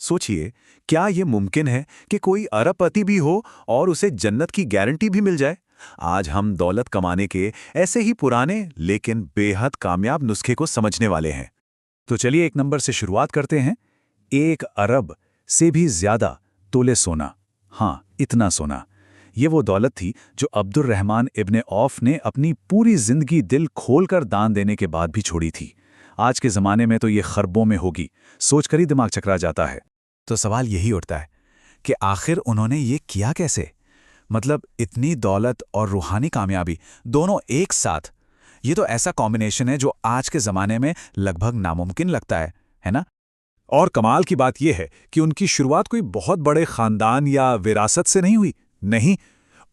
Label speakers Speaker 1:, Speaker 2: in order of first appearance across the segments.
Speaker 1: सोचिए, क्या ये मुमकिन है कि कोई अरबपति भी हो और उसे जन्नत की गारंटी भी मिल जाए? आज हम दौलत कमाने के ऐसे ही पुराने लेकिन बेहद कामयाब नुस्खे को समझने वाले हैं। तो चलिए 1 नंबर से शुरुआत करते हैं। 1 अरब से भी ज्यादा तोले सोना। हाँ, इतना सोना। ये वो दौलत थी जो अब्दुर्रहमान इब्ने औफ ने अपनी पूरी जिंदगी दिल खोलकर दान देने के बाद भी छोड़ी थी। आज के ज़माने में तो ये खरबों में होगी, सोचकर ही दिमाग चकरा जाता है। तो सवाल यही उठता है कि आखिर उन्होंने ये किया कैसे? मतलब इतनी दौलत और रूहानी कामयाबी दोनों एक साथ, ये तो ऐसा कॉम्बिनेशन है जो आज के ज़माने में लगभग नामुमकिन लगता है ना? और कमाल की बात यह है कि उनकी शुरुआत कोई बहुत बड़े खानदान या विरासत से नहीं हुई। नहीं,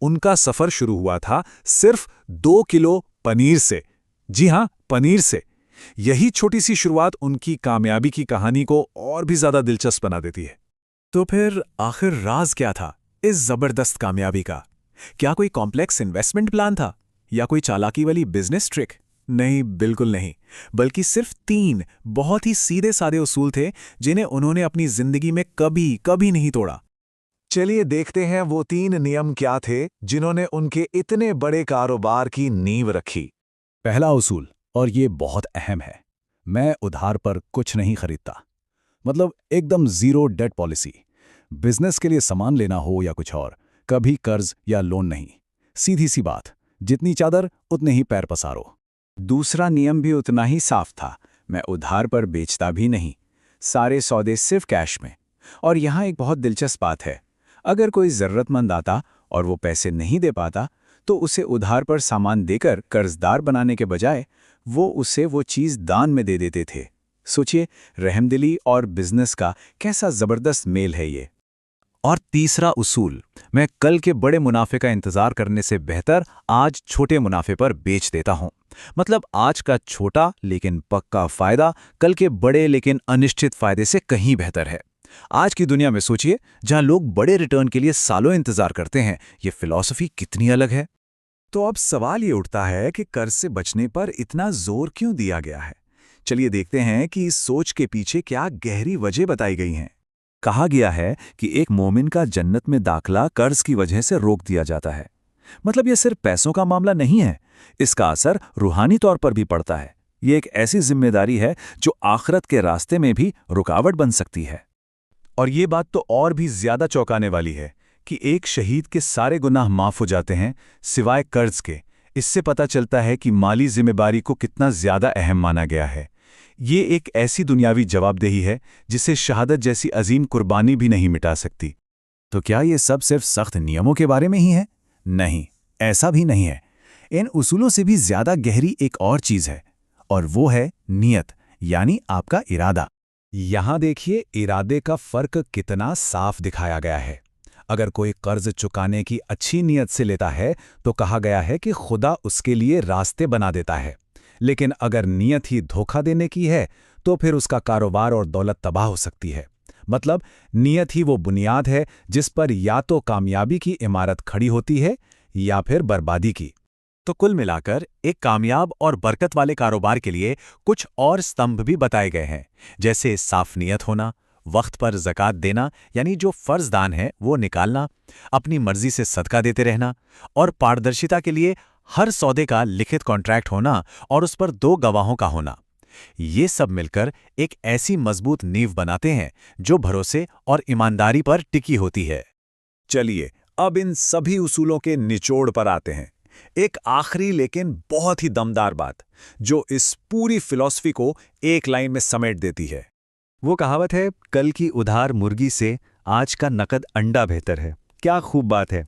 Speaker 1: उनका सफ़र शुरू हुआ था सिर्फ 2 किलो पनीर से। जी हाँ, पनीर से। यही छोटी सी शुरुआत उनकी कामयाबी की कहानी को और भी ज्यादा दिलचस्प बना देती है। तो फिर आखिर राज क्या था इस जबरदस्त कामयाबी का? क्या कोई कॉम्प्लेक्स इन्वेस्टमेंट प्लान था या कोई चालाकी वाली बिजनेस ट्रिक? नहीं, बिल्कुल नहीं। बल्कि सिर्फ 3 बहुत ही सीधे सादे उसूल थे जिन्हें उन्होंने अपनी जिंदगी में कभी कभी नहीं तोड़ा। चलिए देखते हैं वो 3 नियम क्या थे जिन्होंने उनके इतने बड़े कारोबार की नींव रखी। पहला उसूल, और ये बहुत अहम है, मैं उधार पर कुछ नहीं खरीदता। मतलब एकदम जीरो डेट पॉलिसी। बिजनेस के लिए सामान लेना हो या कुछ और, कभी कर्ज या लोन नहीं। सीधी सी बात, जितनी चादर उतने ही पैर पसारो। दूसरा नियम भी उतना ही साफ था, मैं उधार पर बेचता भी नहीं। सारे सौदे सिर्फ कैश में। और यहाँ एक बहुत दिलचस्प बात है, अगर कोई ज़रूरतमंद आता और वो पैसे नहीं दे पाता तो उसे उधार पर सामान देकर कर्जदार बनाने के बजाय वो उसे वो चीज़ दान में दे देते थे। सोचिए, रहमदिली और बिजनेस का कैसा ज़बरदस्त मेल है ये। और तीसरा उसूल, मैं कल के बड़े मुनाफे का इंतज़ार करने से बेहतर आज छोटे मुनाफे पर बेच देता हूँ। मतलब आज का छोटा लेकिन पक्का फ़ायदा कल के बड़े लेकिन अनिश्चित फ़ायदे से कहीं बेहतर है। आज की दुनिया में सोचिए, जहां लोग बड़े रिटर्न के लिए सालों इंतजार करते हैं, ये फिलॉसफी कितनी अलग है। तो अब सवाल ये उठता है कि कर्ज से बचने पर इतना जोर क्यों दिया गया है? चलिए देखते हैं कि इस सोच के पीछे क्या गहरी वजह बताई गई हैं। कहा गया है कि एक मोमिन का जन्नत में दाखला कर्ज की वजह से रोक दिया जाता है। मतलब ये सिर्फ पैसों का मामला नहीं है, इसका असर रूहानी तौर पर भी पड़ता है। ये एक ऐसी जिम्मेदारी है जो आखिरत के रास्ते में भी रुकावट बन सकती है। और ये बात तो और भी ज्यादा चौंकाने वाली है कि एक शहीद के सारे गुनाह माफ हो जाते हैं सिवाय कर्ज के। इससे पता चलता है कि माली जिम्मेदारी को कितना ज्यादा अहम माना गया है। ये एक ऐसी दुनियावी जवाबदेही है जिसे शहादत जैसी अजीम कुर्बानी भी नहीं मिटा सकती। तो क्या ये सब सिर्फ सख्त नियमों के बारे में ही है? नहीं, ऐसा भी नहीं है। इन उसूलों से भी ज्यादा गहरी एक और चीज है, और वो है नियत, यानी आपका इरादा। यहां देखिए, इरादे का फर्क कितना साफ दिखाया गया है। अगर कोई कर्ज चुकाने की अच्छी नीयत से लेता है तो कहा गया है कि खुदा उसके लिए रास्ते बना देता है। लेकिन अगर नीयत ही धोखा देने की है तो फिर उसका कारोबार और दौलत तबाह हो सकती है। मतलब नीयत ही वो बुनियाद है जिस पर या तो कामयाबी की इमारत खड़ी होती है या फिर बर्बादी की। तो कुल मिलाकर एक कामयाब और बरकत वाले कारोबार के लिए कुछ और स्तंभ भी बताए गए हैं, जैसे साफ नीयत होना, वक्त पर ज़कात देना यानी जो फर्ज दान है वो निकालना, अपनी मर्जी से सदका देते रहना, और पारदर्शिता के लिए हर सौदे का लिखित कॉन्ट्रैक्ट होना और उस पर 2 गवाहों का होना। ये सब मिलकर एक ऐसी मजबूत नींव बनाते हैं जो भरोसे और ईमानदारी पर टिकी होती है। चलिए अब इन सभी उसूलों के निचोड़ पर आते हैं। एक आखिरी लेकिन बहुत ही दमदार बात जो इस पूरी फिलॉसफी को एक लाइन में समेट देती है। वो कहावत है, कल की उधार मुर्गी से आज का नकद अंडा बेहतर है। क्या खूब बात है।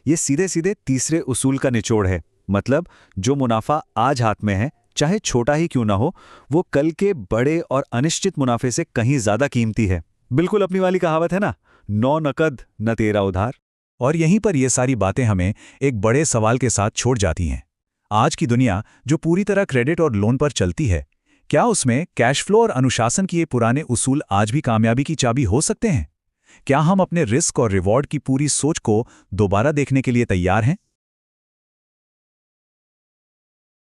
Speaker 1: ये सीधे सीधे तीसरे उसूल का निचोड़ है। मतलब जो मुनाफा आज हाथ में है, चाहे छोटा ही क्यों ना हो, वो कल के बड़े और अनिश्चित मुनाफे से कहीं ज्यादा कीमती है। बिल्कुल अपनी वाली कहावत है ना, नौ नकद न तेरा उधार। और यहीं पर ये सारी बातें हमें एक बड़े सवाल के साथ छोड़ जाती हैं। आज की दुनिया जो पूरी तरह क्रेडिट और लोन पर चलती है, क्या उसमें कैश फ्लो और अनुशासन की ये पुराने उसूल आज भी कामयाबी की चाबी हो सकते हैं? क्या हम अपने रिस्क और रिवॉर्ड की पूरी सोच को दोबारा देखने के लिए तैयार हैं?